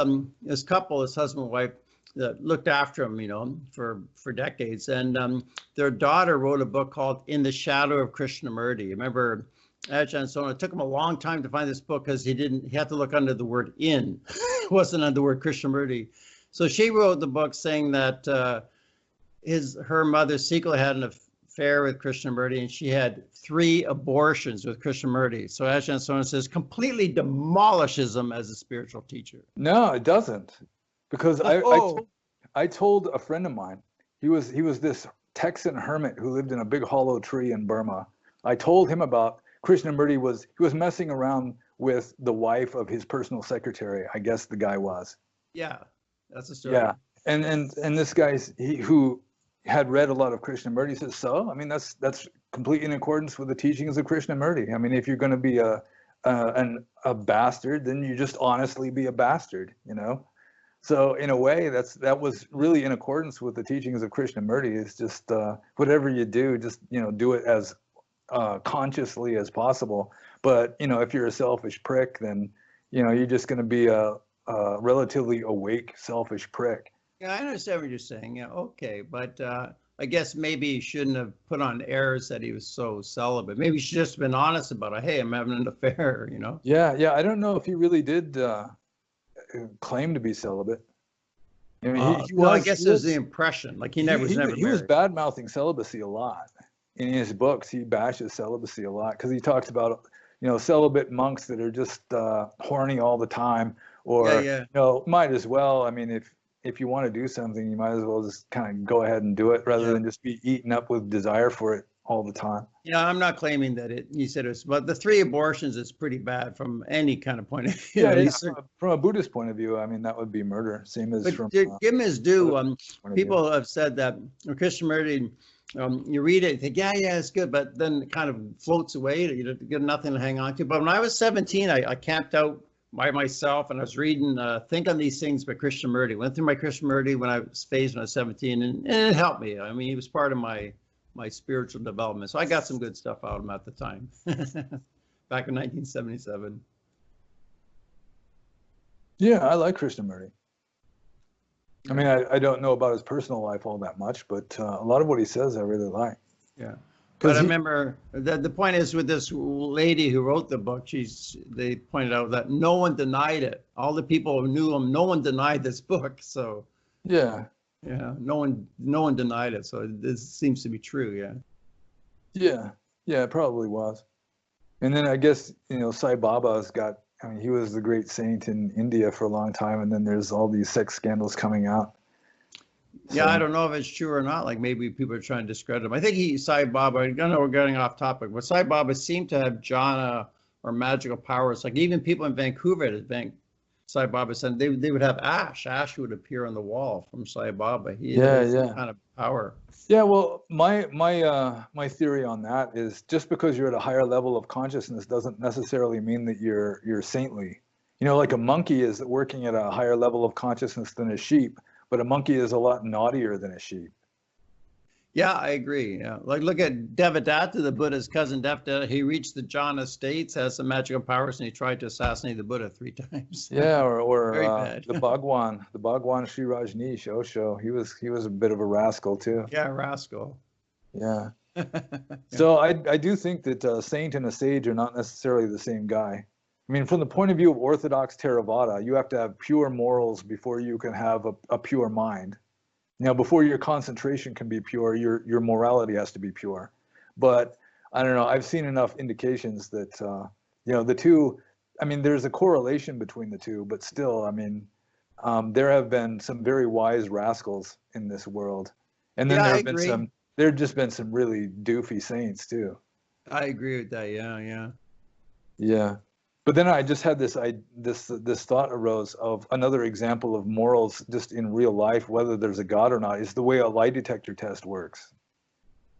couple, his husband and wife, that looked after him, for decades. And their daughter wrote a book called In the Shadow of Krishnamurti. Remember, Ajahn Sona, it took him a long time to find this book because he had to look under the word in. It wasn't under the word Krishnamurti. So she wrote the book saying that her mother secretly had an affair with Krishnamurti, and she had 3 abortions with Krishnamurti. So Ajahn Sona says completely demolishes him as a spiritual teacher. No, it doesn't, because I told a friend of mine, he was this Texan hermit who lived in a big hollow tree in Burma. I told him about Krishnamurti. He was messing around with the wife of his personal secretary. I guess the guy was. Yeah, that's the story. Yeah, and this guy who had read a lot of Krishnamurti says, so I mean, that's completely in accordance with the teachings of Krishnamurti. I mean, if you're going to be a bastard, then you just honestly be a bastard, So in a way, that was really in accordance with the teachings of Krishnamurti. It's just whatever you do, just do it as consciously as possible. But if you're a selfish prick, then you're just going to be a relatively awake, selfish prick. Yeah, I understand what you're saying. Yeah, okay, but I guess maybe he shouldn't have put on airs that he was so celibate. Maybe he should just have been honest about it. Hey, I'm having an affair, Yeah. I don't know if he really did claim to be celibate. I mean, well, I guess there's the impression, like he was never married. He was bad mouthing celibacy a lot. In his books, he bashes celibacy a lot because he talks about celibate monks that are just horny all the time, or might as well. I mean, if you want to do something, you might as well just kind of go ahead and do it rather than just be eaten up with desire for it all the time. Yeah, I'm not claiming that you said it was, but the 3 abortions is pretty bad from any kind of point of view. Yeah, from a Buddhist point of view, I mean, that would be murder. Same as from. Give him his due. People have said that Krishnamurti, you read it, you think, yeah, it's good, but then it kind of floats away. You get nothing to hang on to. But when I was 17, I camped out by myself, and I was reading Think on These Things by Krishnamurti. Went through my Krishnamurti when I was phased when I was 17, and it helped me. I mean, he was part of my spiritual development. So I got some good stuff out of him at the time, back in 1977. Yeah, I like Krishnamurti. I mean, I don't know about his personal life all that much, but a lot of what he says I really like. Yeah. But I remember that the point is with this lady who wrote the book, they pointed out that no one denied it. All the people who knew him, no one denied this book. So yeah, no one denied it. So this seems to be true. Yeah, it probably was. And then I guess Sai Baba's got. I mean, he was the great saint in India for a long time, and then there's all these sex scandals coming out. Yeah, I don't know if it's true or not. Like maybe people are trying to discredit him. I think Sai Baba, I know we're getting off topic, but Sai Baba seemed to have jhana or magical powers. Like even people in Vancouver at Sai Baba said they would have ash. Ash would appear on the wall from Sai Baba. He had some kind of power. Yeah, well, my theory on that is just because you're at a higher level of consciousness doesn't necessarily mean that you're saintly. Like a monkey is working at a higher level of consciousness than a sheep. But a monkey is a lot naughtier than a sheep. Yeah, I agree. Yeah. Like look at Devadatta, the Buddha's cousin Devadatta. He reached the jhana states, has some magical powers, and he tried to assassinate the Buddha 3 times. Yeah, or the Bhagwan Sri Rajneesh Osho. He was a bit of a rascal too. Yeah, rascal. Yeah. So I do think that a saint and a sage are not necessarily the same guy. I mean, from the point of view of Orthodox Theravada, you have to have pure morals before you can have a pure mind. Before your concentration can be pure, your morality has to be pure. But I don't know, I've seen enough indications that, the two, I mean, there's a correlation between the two, but still, I mean, there have been some very wise rascals in this world. And then there have just been some really doofy saints too. I agree with that. Yeah. Yeah. But then I just had this thought arose of another example of morals just in real life, whether there's a God or not, is the way a lie detector test works.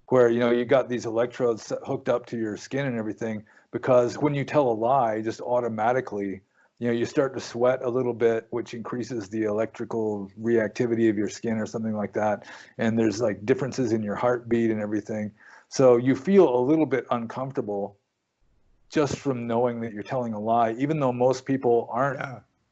Where, you got these electrodes hooked up to your skin and everything, because when you tell a lie, just automatically, you start to sweat a little bit, which increases the electrical reactivity of your skin or something like that. And there's like differences in your heartbeat and everything. So you feel a little bit uncomfortable just from knowing that you're telling a lie, even though most people aren't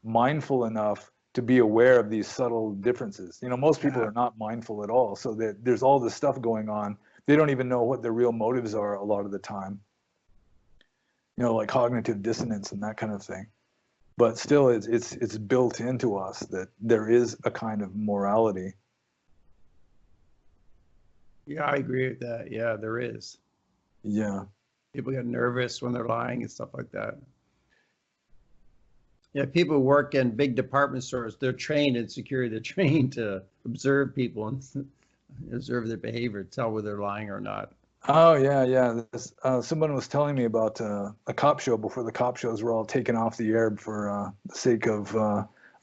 mindful enough to be aware of these subtle differences. Most people are not mindful at all. So that there's all this stuff going on. They don't even know what their real motives are a lot of the time. Like cognitive dissonance and that kind of thing. But still, it's built into us that there is a kind of morality. Yeah, I agree with that. Yeah, there is. Yeah. People get nervous when they're lying and stuff like that. Yeah, people who work in big department stores, they're trained in security. They're trained to observe people and observe their behavior, tell whether they're lying or not. Oh, yeah. Someone was telling me about a cop show before the cop shows were all taken off the air for the sake of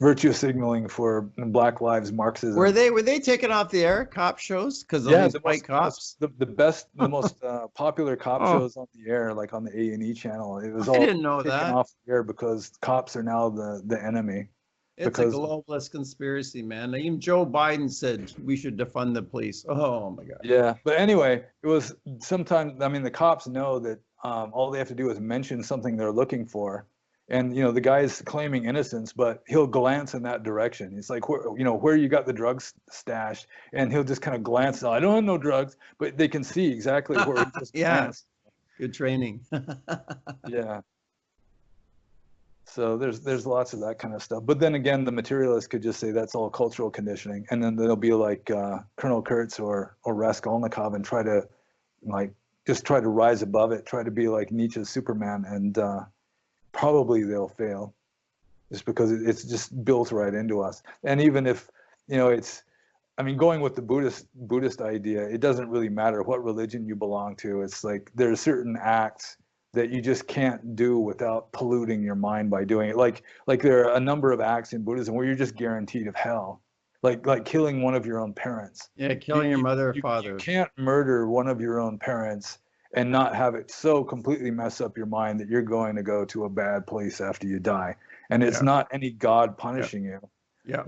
virtue signaling for Black Lives Marxism. Were they taken off the air, cop shows? Because the white cops? The most popular cop shows on the air, like on the A&E channel. It was all I didn't know taken that. off the air because cops are now the enemy. It's a because globalist conspiracy, man. Even Joe Biden said we should defund the police. Oh my God. yeah. But anyway, it was sometimes, I mean, the cops know that all they have to do is mention something they're looking for. And, the guy's claiming innocence, but he'll glance in that direction. It's like, where you got the drugs stashed. And he'll just kind of glance. I don't have no drugs, but they can see exactly where he just Yeah, glanced. good training. Yeah. So there's lots of that kind of stuff. But then again, the materialist could just say that's all cultural conditioning. And then they'll be like Colonel Kurtz or Raskolnikov and try to just try to rise above it, try to be like Nietzsche's Superman, and probably they'll fail just because it's just built right into us. And even if, going with the Buddhist idea, it doesn't really matter what religion you belong to. It's like there are certain acts that you just can't do without polluting your mind by doing it. Like there are a number of acts in Buddhism where you're just guaranteed of hell. Like killing one of your own parents. Yeah, killing your mother or father. You can't murder one of your own parents and not have it so completely mess up your mind that you're going to go to a bad place after you die. And it's not any God punishing you. Yeah.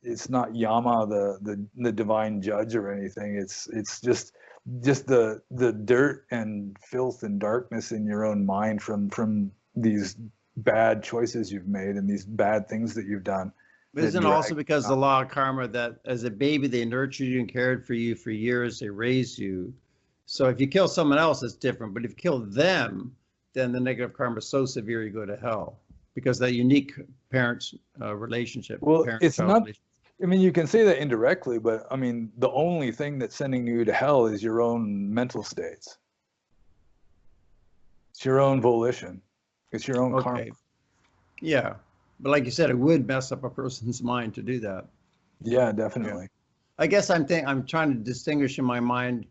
It's not Yama, the divine judge or anything. It's just the dirt and filth and darkness in your own mind from these bad choices you've made and these bad things that you've done. But isn't it also because the law of karma that as a baby they nurtured you and cared for you for years, they raised you. So if you kill someone else, it's different. But if you kill them, then the negative karma is so severe you go to hell because that unique parents relationship. Well, it's not. I mean, you can say that indirectly, but I mean, the only thing that's sending you to hell is your own mental states. It's your own volition. It's your own karma. Yeah. But like you said, it would mess up a person's mind to do that. Yeah, definitely. I guess I'm trying to distinguish in my mind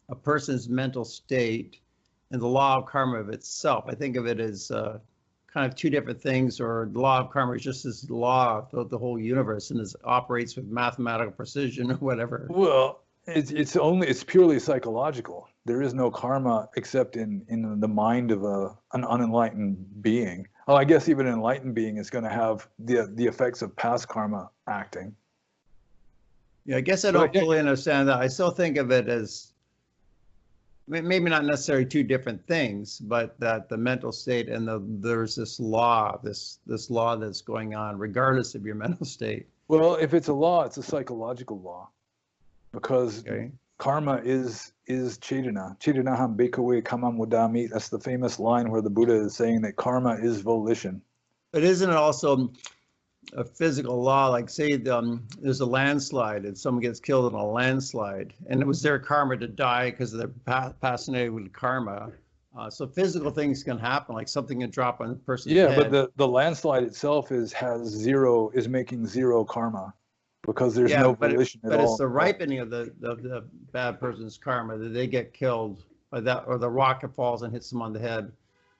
a person's mental state and the law of karma of itself. I think of it as kind of two different things, or the law of karma is just this law of the whole universe and it operates with mathematical precision or whatever. Well, it's purely psychological. There is no karma except in the mind of an unenlightened being. Oh, I guess even an enlightened being is going to have the effects of past karma acting. Yeah, I guess I don't fully understand that. I still think of it as maybe not necessarily two different things, but that the mental state and there's this law that's going on regardless of your mental state. Well, if it's a law, it's a psychological law, because karma is Chaitana. Chaitanaham bhikkhave kamam vadami. That's the famous line where the Buddha is saying that karma is volition. But isn't it also a physical law? Like say there's a landslide and someone gets killed in a landslide, and it was their karma to die because they're fascinated with karma. So physical things can happen, like something can drop on a person's head. Yeah, but the landslide itself is making zero karma. Because there's no volition at all. But it's the ripening of the bad person's karma that they get killed by that, or the rock falls and hits them on the head.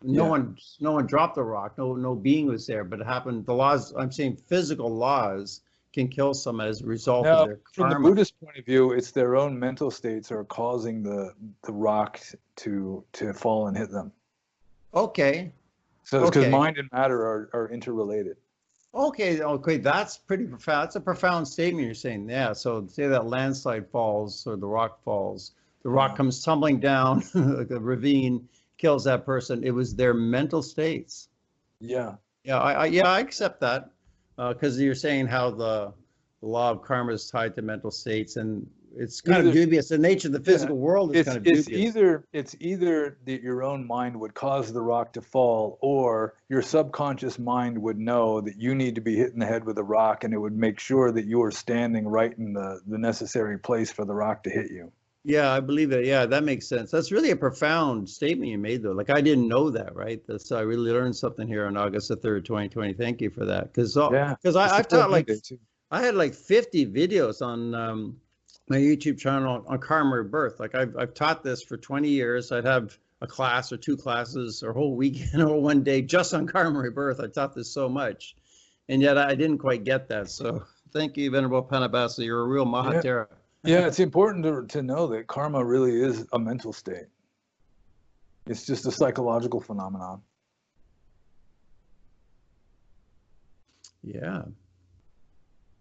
No one dropped the rock. No being was there, but it happened. The laws, I'm saying physical laws can kill someone as a result of their karma. From the Buddhist point of view, it's their own mental states are causing the rock to fall and hit them. Okay. So it's because mind and matter are interrelated. Okay, that's pretty profound. That's a profound statement you're saying. Yeah, so say that landslide falls or the rock falls. The rock comes tumbling down, like a ravine, kills that person. It was their mental states. Yeah. Yeah, I accept that because you're saying how the law of karma is tied to mental states, and it's kind of dubious. The nature of the physical world is kind of dubious. It's either that your own mind would cause the rock to fall, or your subconscious mind would know that you need to be hit in the head with a rock, and it would make sure that you are standing right in the necessary place for the rock to hit you. Yeah, I believe it. Yeah, that makes sense. That's really a profound statement you made, though. Like, I didn't know that, right? So I really learned something here on August the 3rd, 2020. Thank you for that. Because I've taught I had like 50 videos on my YouTube channel on karma rebirth. Like I've taught this for 20 years. I'd have a class or two classes or a whole weekend or one day just on karma rebirth. I taught this so much, and yet I didn't quite get that. So thank you, Venerable Panabasa. You're a real Mahatera. Yeah, it's important to know that karma really is a mental state. It's just a psychological phenomenon. Yeah.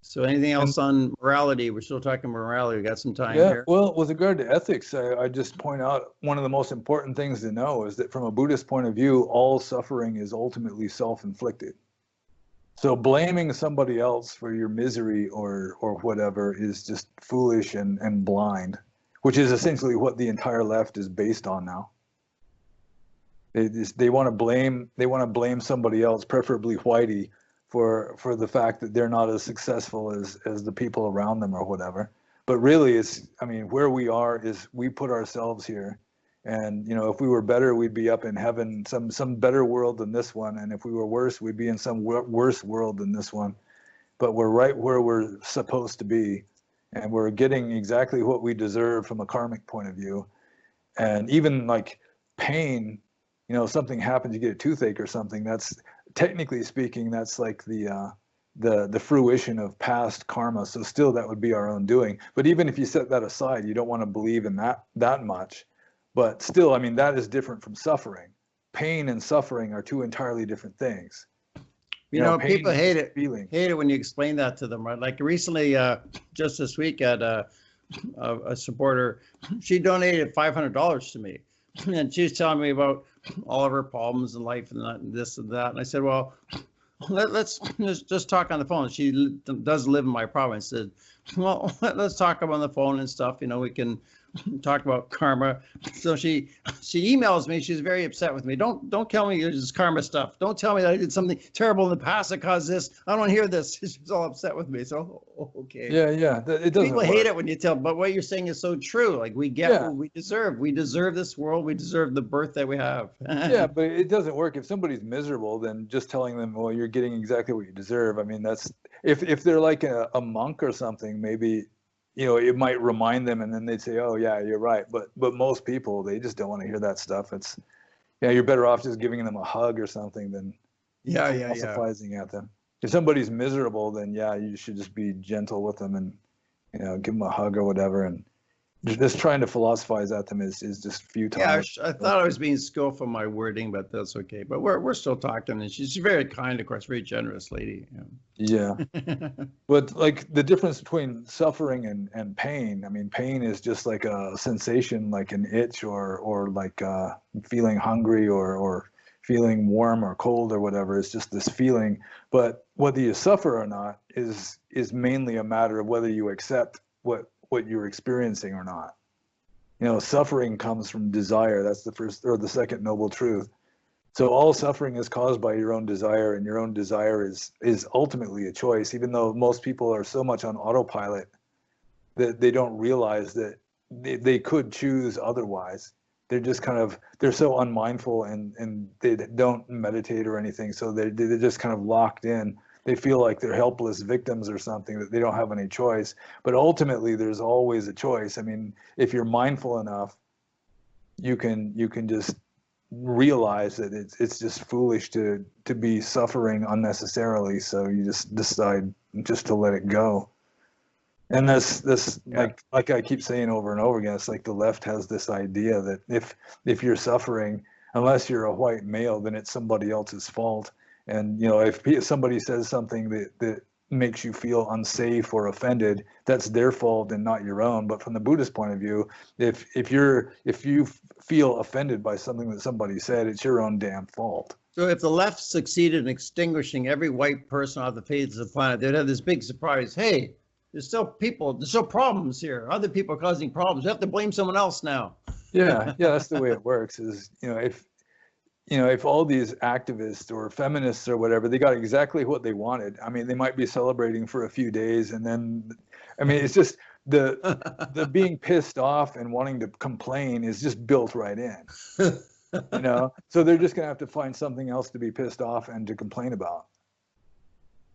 So anything And else on morality? We're still talking morality. We got some time yeah, here. well, with regard to ethics, I just point out one of the most important things to know is that from a Buddhist point of view, all suffering is ultimately self-inflicted. So blaming somebody else for your misery or whatever is just foolish and blind, which is essentially what the entire left is based on now. They want to blame somebody else, preferably whitey, for the fact that they're not as successful as the people around them or whatever. But really, I mean, where we are is we put ourselves here, and if we were better, we'd be up in heaven, some better world than this one, and if we were worse, we'd be in some worse world than this one. But we're right where we're supposed to be, and we're getting exactly what we deserve from a karmic point of view. And even like pain, something happens, you get a toothache or something, that's technically speaking, that's like the fruition of past karma. So still that would be our own doing. But even if you set that aside, you don't want to believe in that much. But still, I mean, that is different from suffering. Pain and suffering are two entirely different things. People hate it. Feeling. Hate it when you explain that to them, right? Like recently, just this week, at a supporter, she donated $500 to me, and she was telling me about all of her problems in life and that, and this and that. And I said, well, let's just talk on the phone. She does live in my province. Said, well, let's talk on the phone and stuff. We can talk about karma. So she emails me. She's very upset with me. Don't tell me this karma stuff. Don't tell me that I did something terrible in the past that caused this. I don't want to hear this. She's all upset with me. So okay. Yeah. It doesn't. People hate it when you tell, but what you're saying is so true. Like we get what we deserve. We deserve this world. We deserve the birth that we have. Yeah, but it doesn't work. If somebody's miserable, then just telling them, well, you're getting exactly what you deserve. I mean, that's if they're like a monk or something, maybe. It might remind them, and then they'd say, "Oh, yeah, you're right." But most people, they just don't want to hear that stuff. It's, you're better off just giving them a hug or something than philosophizing at them. If somebody's miserable, then you should just be gentle with them and give them a hug or whatever. And just trying to philosophize at them is just futile. Yeah, I thought I was being skillful in my wording, but that's okay. But we're still talking, and she's very kind, of course, very generous lady. Yeah. But like the difference between suffering and pain, I mean, pain is just like a sensation, like an itch or like feeling hungry or feeling warm or cold or whatever. It's just this feeling. But whether you suffer or not is mainly a matter of whether you accept what you're experiencing or not. Suffering comes from desire. That's the first or the second noble truth. So all suffering is caused by your own desire, and your own desire is ultimately a choice, even though most people are so much on autopilot that they don't realize that they could choose otherwise. They're just they're so unmindful and they don't meditate or anything. So they're just kind of locked in. They feel like they're helpless victims or something, that they don't have any choice. But ultimately, there's always a choice. I mean, if you're mindful enough, you can just realize that it's just foolish to be suffering unnecessarily. So you just decide just to let it go. And this like I keep saying over and over again, it's like the left has this idea that if you're suffering, unless you're a white male, then it's somebody else's fault. And if somebody says something that makes you feel unsafe or offended, that's their fault and not your own. But from the Buddhist point of view, if you feel offended by something that somebody said, it's your own damn fault. So if the left succeeded in extinguishing every white person off the face of the planet, they'd have this big surprise. Hey, there's still problems here. Other people are causing problems. We have to blame someone else now. Yeah, that's the way it works. Is if all these activists or feminists or whatever, they got exactly what they wanted. I mean, they might be celebrating for a few days, and then, I mean, it's just the being pissed off and wanting to complain is just built right in. So they're just gonna have to find something else to be pissed off and to complain about.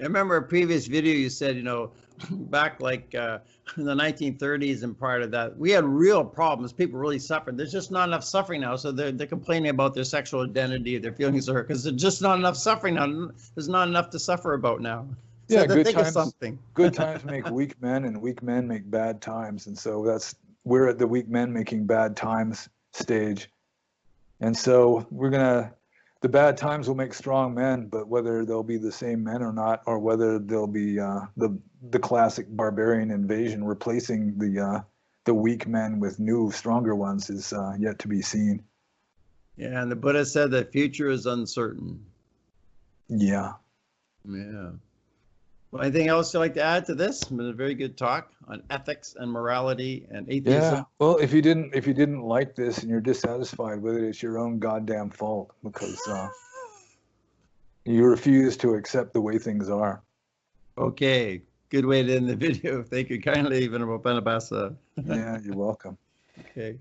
I remember a previous video you said, back like in the 1930s and prior to that, we had real problems. People really suffered. There's just not enough suffering now. So they're complaining about their sexual identity, their feelings are hurt, because there's just not enough suffering now. There's not enough to suffer about now. So Yeah, good think times. Of something. Good times make weak men, and weak men make bad times. And so we're at the weak men making bad times stage. And so the bad times will make strong men, but whether they'll be the same men or not, or whether they'll be the the classic barbarian invasion, replacing the weak men with new, stronger ones is yet to be seen. Yeah, and the Buddha said the future is uncertain. Yeah. Yeah. Well, anything else you'd like to add to this? It's been a very good talk on ethics and morality and atheism. Yeah. Well, if you didn't like this and you're dissatisfied with it, it's your own goddamn fault, because you refuse to accept the way things are. Okay. Good way to end the video. Thank you kindly, Venerable Panabasa. Yeah, you're welcome. Okay.